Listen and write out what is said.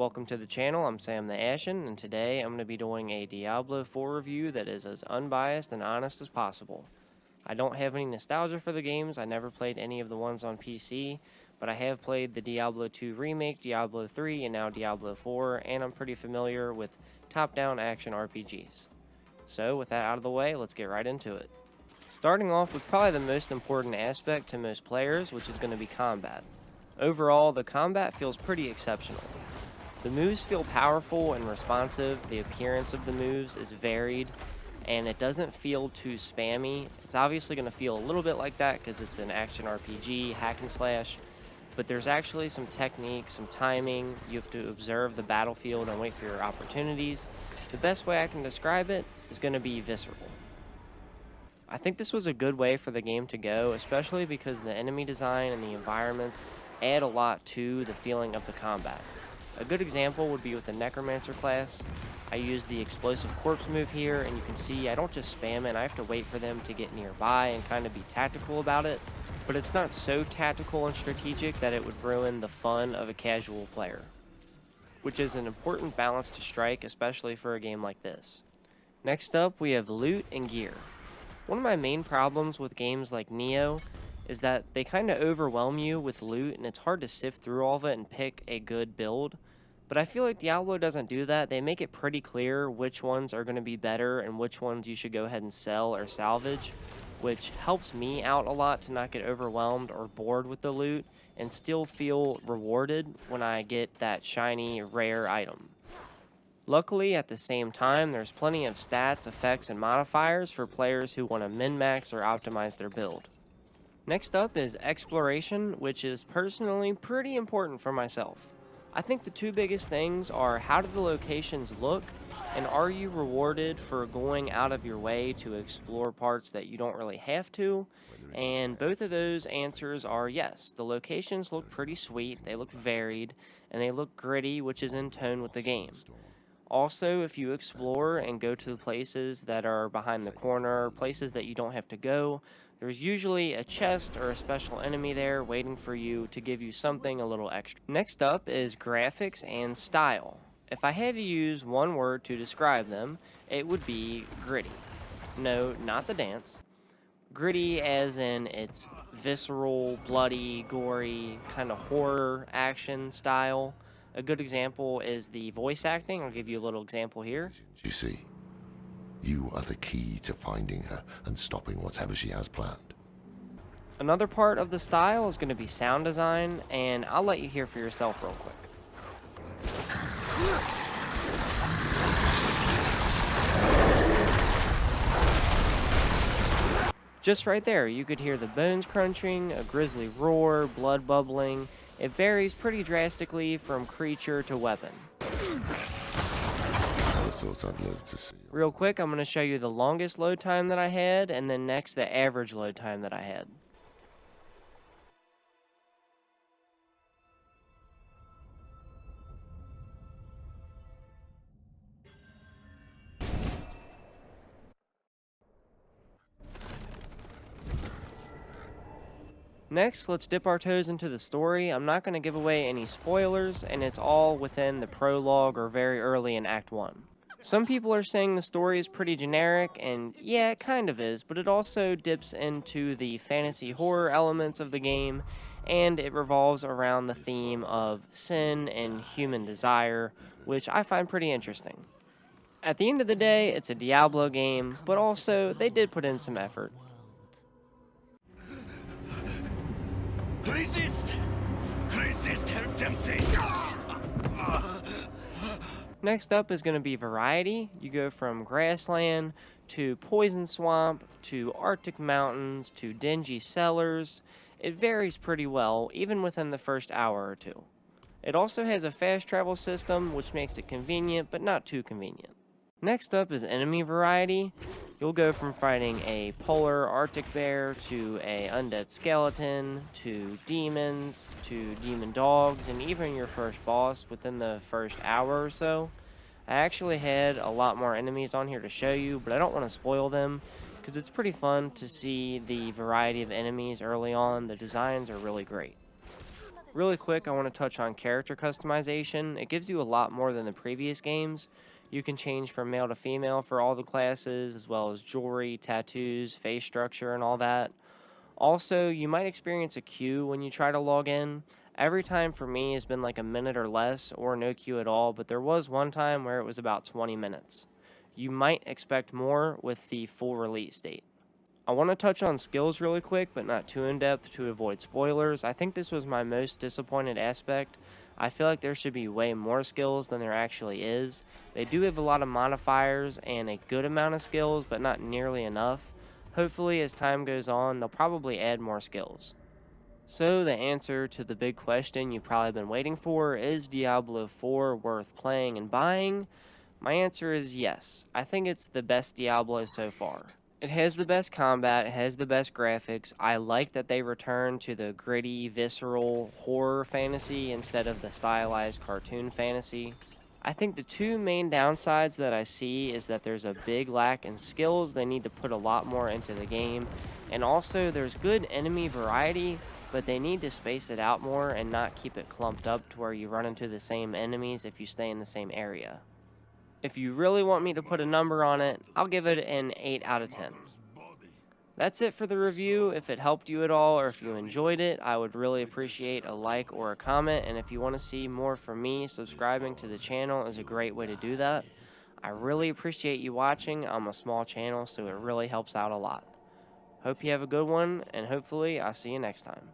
welcome to the channel. I'm Sam the Ashen, and today I'm going to be doing a Diablo 4 review that is as unbiased and honest as possible. I don't have any nostalgia for the games. I never played any of the ones on PC, but I have played the Diablo 2 remake, Diablo 3, and now Diablo 4, and I'm pretty familiar with top-down action RPGs. So with that out of the way, let's get right into it. Starting off with probably the most important aspect to most players, which is going to be combat. Overall, the combat feels pretty exceptional. The moves feel powerful and responsive, the appearance of the moves is varied, and it doesn't feel too spammy. It's obviously going to feel a little bit like that because it's an action RPG, hack and slash, but there's actually some technique, some timing. You have to observe the battlefield and wait for your opportunities. The best way I can describe it is going to be visceral. I think this was a good way for the game to go, especially because the enemy design and the environments add a lot to the feeling of the combat. A good example would be with the Necromancer class. I use the explosive corpse move here, and you can see I don't just spam it, I have to wait for them to get nearby and kind of be tactical about it, but it's not so tactical and strategic that it would ruin the fun of a casual player, which is an important balance to strike, especially for a game like this. Next up, we have loot and gear. One of my main problems with games like Neo is that they kind of overwhelm you with loot and it's hard to sift through all of it and pick a good build. But I feel like Diablo doesn't do that. They make it pretty clear which ones are going to be better and which ones you should go ahead and sell or salvage, which helps me out a lot to not get overwhelmed or bored with the loot and still feel rewarded when I get that shiny, rare item. Luckily, at the same time, there's plenty of stats, effects, and modifiers for players who want to min-max or optimize their build. Next up is exploration, which is personally pretty important for myself. I think the two biggest things are how do the locations look, and are you rewarded for going out of your way to explore parts that you don't really have to? And both of those answers are yes. The locations look pretty sweet, they look varied, and they look gritty, which is in tone with the game. Also, if you explore and go to the places that are behind the corner, places that you don't have to go, there's usually a chest or a special enemy there waiting for you to give you something a little extra. Next up is graphics and style. If I had to use one word to describe them, it would be gritty. No, not the dance. Gritty as in it's visceral, bloody, gory, kind of horror action style. A good example is the voice acting. I'll give you a little example here. You see, you are the key to finding her and stopping whatever she has planned. Another part of the style is going to be sound design, and I'll let you hear for yourself real quick. Just right there, you could hear the bones crunching, a grisly roar, blood bubbling. It varies pretty drastically from creature to weapon. I thought I'd live to see. Real quick, I'm going to show you the longest load time that I had, and then next the average load time that I had. Next, let's dip our toes into the story. I'm not going to give away any spoilers, and it's all within the prologue or very early in Act 1. Some people are saying the story is pretty generic, and yeah, it kind of is, but it also dips into the fantasy horror elements of the game, and it revolves around the theme of sin and human desire, which I find pretty interesting. At the end of the day, it's a Diablo game, but also they did put in some effort. Resist! Resist her temptation! Next up is going to be variety. You go from grassland to poison swamp to Arctic mountains to dingy cellars. It varies pretty well, even within the first hour or two. It also has a fast travel system, which makes it convenient, but not too convenient. Next up is enemy variety. You'll go from fighting a polar Arctic bear to a undead skeleton to demons to demon dogs and even your first boss within the first hour or so. I actually had a lot more enemies on here to show you, but I don't want to spoil them because it's pretty fun to see the variety of enemies early on. The designs are really great. Really quick, I want to touch on character customization. It gives you a lot more than the previous games. You can change from male to female for all the classes, as well as jewelry, tattoos, face structure, and all that. Also, you might experience a queue when you try to log in. Every time for me has been like a minute or less, or no queue at all, but there was one time where it was about 20 minutes. You might expect more with the full release date. I want to touch on skills really quick, but not too in depth to avoid spoilers. I think this was my most disappointed aspect. I feel like there should be way more skills than there actually is. They do have a lot of modifiers and a good amount of skills, but not nearly enough. Hopefully, as time goes on, they'll probably add more skills. So, the answer to the big question you've probably been waiting for, is Diablo 4 worth playing and buying? My answer is yes. I think it's the best Diablo so far. It has the best combat, it has the best graphics. I like that they return to the gritty, visceral horror fantasy instead of the stylized cartoon fantasy. I think the two main downsides that I see is that there's a big lack in skills. They need to put a lot more into the game. And also, there's good enemy variety, but they need to space it out more and not keep it clumped up to where you run into the same enemies if you stay in the same area. If you really want me to put a number on it, I'll give it an 8 out of 10. That's it for the review. If it helped you at all or if you enjoyed it, I would really appreciate a like or a comment. And if you want to see more from me, subscribing to the channel is a great way to do that. I really appreciate you watching. I'm a small channel, so it really helps out a lot. Hope you have a good one, and hopefully I'll see you next time.